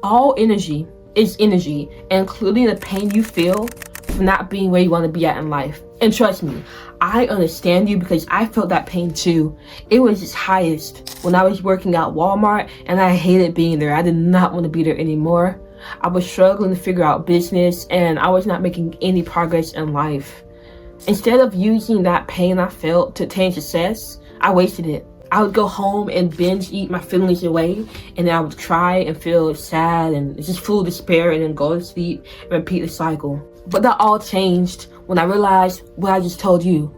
All energy is energy, including the pain you feel for not being where you want to be at in life. And trust me, I understand you because I felt that pain too. It was its highest when I was working at Walmart and I hated being there. I did not want to be there anymore. I was struggling to figure out business and I was not making any progress in life. Instead of using that pain I felt to attain success, I wasted it. I would go home and binge eat my feelings away, and then I would cry and feel sad and just full of despair and then go to sleep and repeat the cycle. But that all changed when I realized what I just told you.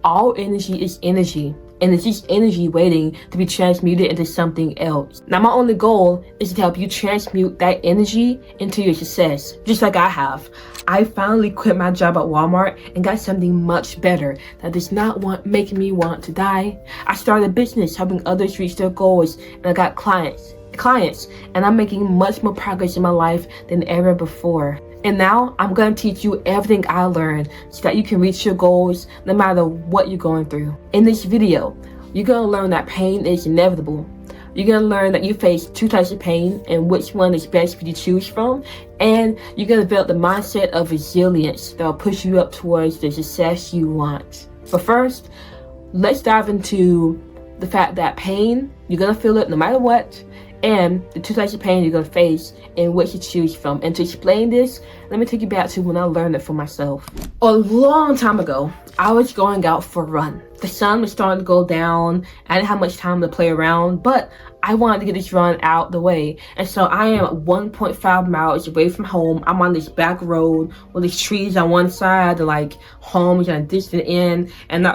All energy is energy, and it's just energy waiting to be transmuted into something else. Now my only goal is to help you transmute that energy into your success, just like I have. I finally quit my job at Walmart and got something much better that does not make me want to die. I started a business helping others reach their goals, and I got clients, and I'm making much more progress in my life than ever before. And now I'm going to teach you everything I learned so that you can reach your goals no matter what you're going through. In this video, you're going to learn that pain is inevitable. You're going to learn that you face two types of pain and which one is best for you to choose from. And you're going to develop the mindset of resilience that will push you up towards the success you want. But first, let's dive into the fact that pain, you're going to feel it no matter what, and the two types of pain you're going to face and which to choose from. And to explain this, let me take you back to when I learned it for myself. A long time ago, I was going out for a run. The sun was starting to go down. I didn't have much time to play around, but I wanted to get this run out the way. And so I am 1.5 miles away from home. I'm on this back road with these trees on one side, and like homes on a distant end, and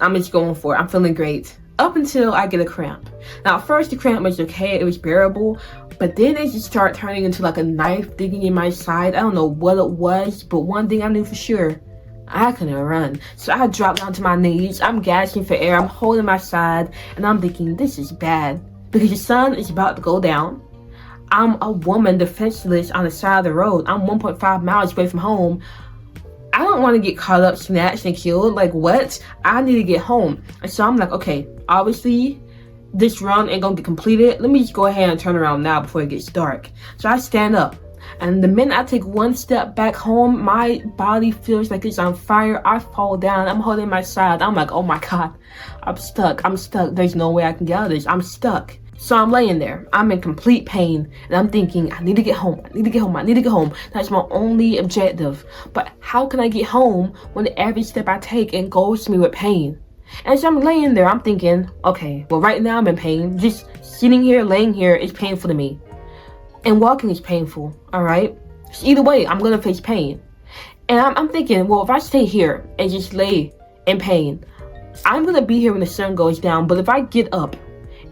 I'm just going for it. I'm feeling great. Up until I get a cramp. Now, at first the cramp was okay, it was bearable, but then it just started turning into like a knife digging in my side. I don't know what it was, but one thing I knew for sure, I couldn't run. So I dropped down to my knees, I'm gasping for air, I'm holding my side, and I'm thinking, this is bad. Because the sun is about to go down. I'm a woman defenseless on the side of the road. I'm 1.5 miles away from home. I don't want to get caught up, snatched, and killed. Like, what? I need to get home. And so I'm like, okay, obviously, this run ain't gonna get completed. Let me just go ahead and turn around now before it gets dark. So I stand up. And the minute I take one step back home, my body feels like it's on fire. I fall down. I'm holding my side. I'm like, oh my God, I'm stuck. There's no way I can get out of this. I'm stuck. So I'm laying there. I'm in complete pain. And I'm thinking, I need to get home. That's my only objective. But how can I get home when every step I take engulfs me with pain? And so I'm laying there. I'm thinking, okay, well, right now I'm in pain. Just sitting here, laying here is painful to me. And walking is painful, all right? So either way, I'm going to face pain. And I'm thinking, well, if I stay here and just lay in pain, I'm going to be here when the sun goes down. But if I get up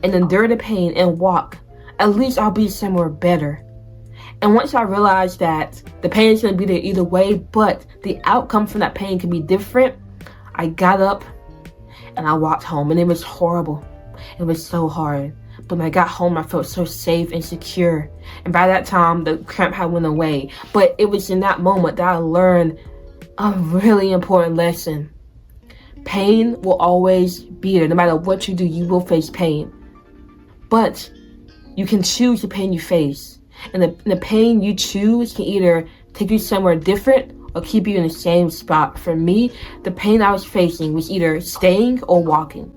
and endure the pain and walk, at least I'll be somewhere better. And once I realized that the pain is going to be there either way, but the outcome from that pain can be different, I got up and I walked home. And it was horrible. It was so hard. But when I got home, I felt so safe and secure. And by that time, the cramp had went away. But it was in that moment that I learned a really important lesson. Pain will always be there. No matter what you do, you will face pain. But you can choose the pain you face. And the pain you choose can either take you somewhere different or keep you in the same spot. For me, the pain I was facing was either staying or walking.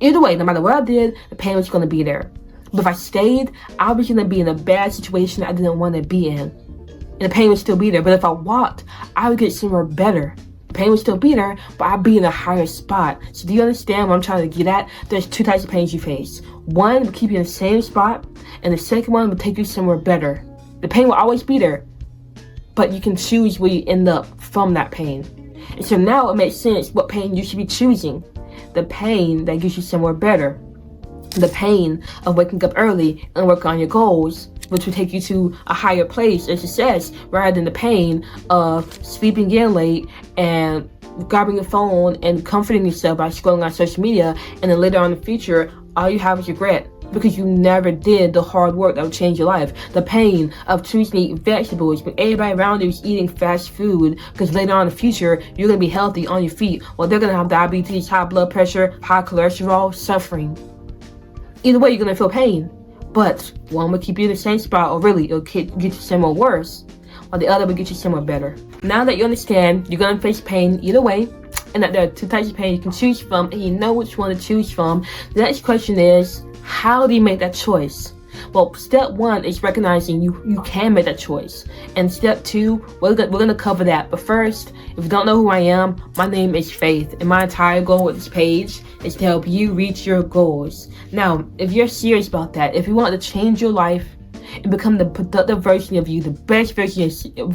Either way, no matter what I did, the pain was going to be there. But if I stayed, I was going to be in a bad situation I didn't want to be in. And the pain would still be there. But if I walked, I would get somewhere better. The pain would still be there, but I'd be in a higher spot. So do you understand what I'm trying to get at? There's two types of pains you face. One will keep you in the same spot, and the second one will take you somewhere better. The pain will always be there, but you can choose where you end up from that pain. And so now it makes sense what pain you should be choosing. The pain that gets you somewhere better. The pain of waking up early and working on your goals, which will take you to a higher place of success, rather than the pain of sleeping in late and grabbing your phone and comforting yourself by scrolling on social media, and then later on in the future, all you have is regret because you never did the hard work that would change your life. The pain of choosing to eat vegetables when everybody around you is eating fast food, because later on in the future, you're going to be healthy on your feet, while they're going to have diabetes, high blood pressure, high cholesterol, suffering. Either way, you're going to feel pain. But one will keep you in the same spot, or really it'll get you somewhere worse, while the other will get you somewhere better. Now that you understand you're gonna face pain either way, and that there are two types of pain you can choose from, and you know which one to choose from, the next question is, how do you make that choice? Well, step one is recognizing you can make that choice. And step two, we're gonna cover that. But first, if you don't know who I am, my name is Faith, and my entire goal with this page is to help you reach your goals. Now, if you're serious about that, if you want to change your life and become the productive version of you, the best version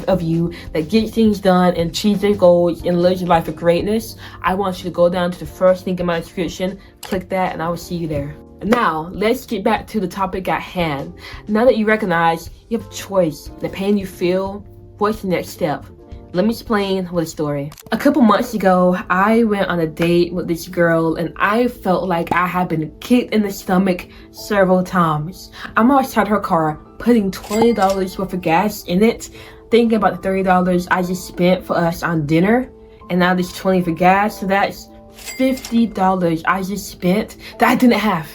of you that gets things done and achieves your goals and lives your life of greatness, I want you to go down to the first link in my description, click that, and I will see you there. Now, let's get back to the topic at hand. Now that you recognize you have a choice, the pain you feel, what's the next step? Let me explain with a story. A couple months ago, I went on a date with this girl, and I felt like I had been kicked in the stomach several times. I'm outside her car, putting $20 worth of gas in it, thinking about the $30 I just spent for us on dinner, and now there's $20 for gas, so that's $50 I just spent that I didn't have.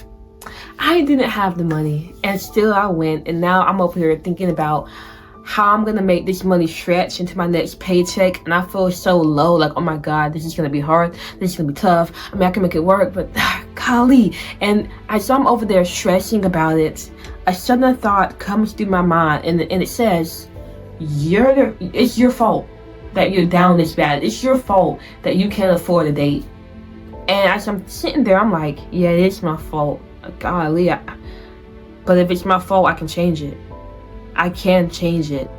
I didn't have the money, and still I went, and now I'm over here thinking about how I'm gonna make this money stretch into my next paycheck, and I feel so low, like, oh my god, this is gonna be hard, this is gonna be tough. I mean, I can make it work, but golly. And as I'm over there stressing about it, a sudden thought comes through my mind, and it says, it's your fault that you're down this bad. It's your fault that you can't afford a date. And as I'm sitting there, I'm like, yeah, it is my fault. Golly, but if it's my fault, I can change it. I can change it.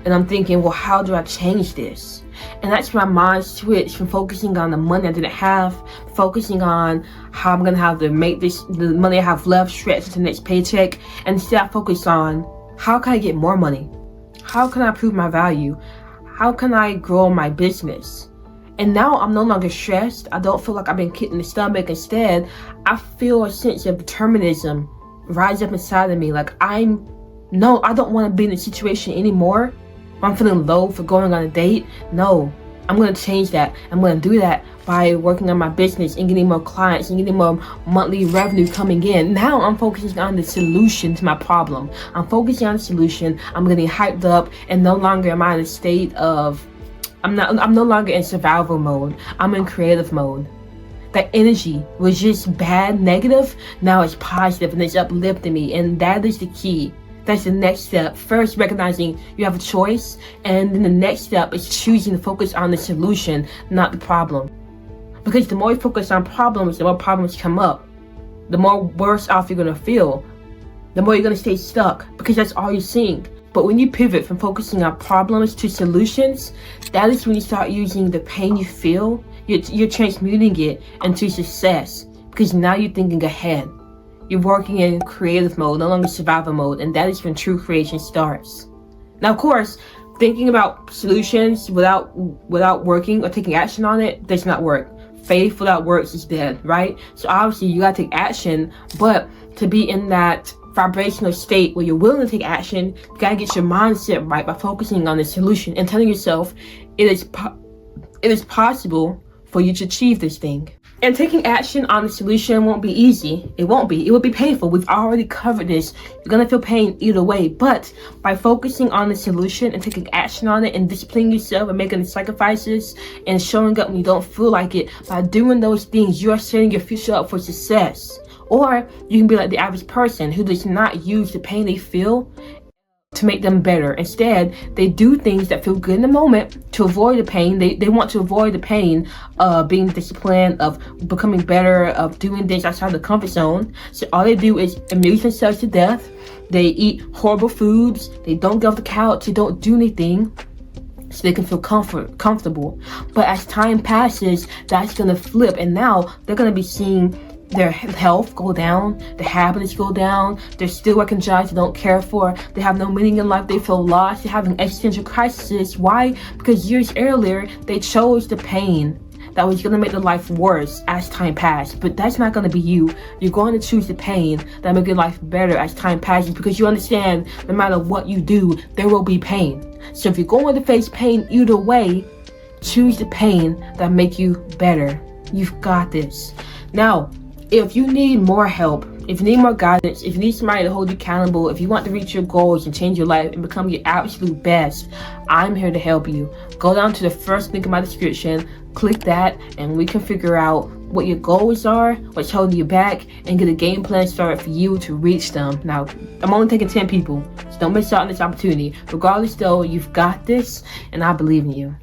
And I'm thinking, well, how do I change this? And that's my mind switched from focusing on the money I didn't have, focusing on how I'm gonna have to make the money I have left stretch to the next paycheck, and instead I focus on how can I get more money? How can I prove my value? How can I grow my business? And now I'm no longer stressed. I don't feel like I've been kicked in the stomach. Instead, I feel a sense of determinism rise up inside of me. Like I don't want to be in a situation anymore. I'm feeling low for going on a date. No, I'm going to change that. I'm going to do that by working on my business and getting more clients and getting more monthly revenue coming in. Now I'm focusing on the solution to my problem. I'm focusing on the solution. I'm getting hyped up, and no longer am I in a state of I'm no longer in survival mode. I'm in creative mode. That energy was just bad, negative. Now it's positive and it's uplifting me. And that is the key. That's the next step. First, recognizing you have a choice. And then the next step is choosing to focus on the solution, not the problem. Because the more you focus on problems, the more problems come up. The more worse off you're going to feel. The more you're going to stay stuck. Because that's all you're seeing. But when you pivot from focusing on problems to solutions, that is when you start using the pain you feel, you're transmuting it into success. Because now you're thinking ahead. You're working in creative mode, no longer survival mode, and that is when true creation starts. Now, of course, thinking about solutions without working or taking action on it does not work. Faith without works is dead, right? So obviously you gotta take action, but to be in that vibrational state where you're willing to take action, you gotta get your mindset right by focusing on the solution and telling yourself it is possible for you to achieve this thing. And taking action on the solution won't be easy. It won't be. It will be painful. We've already covered this. You're gonna feel pain either way. But by focusing on the solution and taking action on it and disciplining yourself and making the sacrifices and showing up when you don't feel like it, by doing those things, you are setting your future up for success. Or you can be like the average person who does not use the pain they feel to make them better. Instead, they do things that feel good in the moment to avoid the pain. They want to avoid the pain of being disciplined, of becoming better, of doing things outside the comfort zone. So all they do is amuse themselves to death. They eat horrible foods. They don't get off the couch. They don't do anything so they can feel comfortable. But as time passes, that's going to flip. And now they're going to be seeing their health go down, their habits go down, they're still working jobs they don't care for, they have no meaning in life, they feel lost, they're having existential crises. Why? Because years earlier, they chose the pain that was going to make their life worse as time passed. But that's not going to be you. You're going to choose the pain that make your life better as time passes, because you understand no matter what you do, there will be pain. So if you're going to face pain either way, choose the pain that make you better. You've got this. Now, if you need more help If you need more guidance, if you need somebody to hold you accountable, if you want to reach your goals and change your life and become your absolute best, I'm here to help you. Go down to the first link in my description, click that, and we can figure out what your goals are, what's holding you back, and get a game plan started for you to reach them. Now, I'm only taking 10 people, so don't miss out on this opportunity. Regardless though, you've got this, and I believe in you.